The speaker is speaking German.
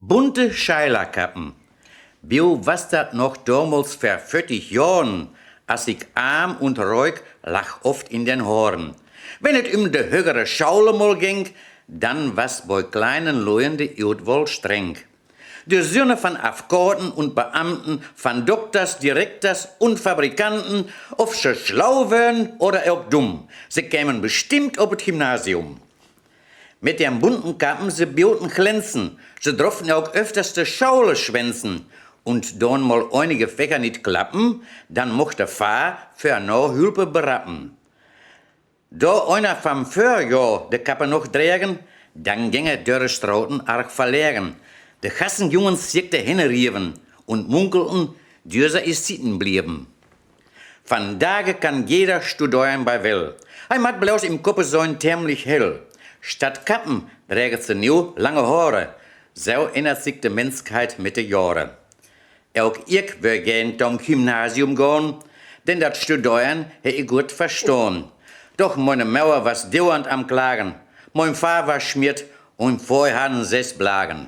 Bunte Scheilerkappen. Bio was dat noch damals vor 40 Jahren, als ich arm und ruhig lag oft in den Haaren. Wenn es de höhere Schaule mal ging, dann was bei kleinen Leuen de Utwohl streng. Die Söhne von Afghaten und Beamten, von Doktors, Direktors und Fabrikanten, ob sie schlau wären oder auch dumm, sie kämen bestimmt auf das Gymnasium. Mit den bunten Kappen, sie bioten glänzen, sie durften auch öfters die Schaule schwänzen. Und dann mal einige Fächer nicht klappen, dann mochte Fahr für no Hülpe berappen. Da einer vom Vorjahr de Kappe noch trägen, dann ginge dörre Strauten arg verlegen. De Gassenjungens siegte hinrieven und munkelten, dieser ist sitten blieben. Van dagen kann jeder studieren bei will. Hij macht bloß im Kopf so tämlich hell. Statt Kappen trägt sie nu lange Haare. So ändert sich die Menschheit mit den Jahren. Auch ich will gern zum Gymnasium gehen, denn das Studieren he ich gut verstehen. Doch meine Mauer was dauernd am Klagen. Mein Vater war schmiert und vorher hatten 6 Blagen.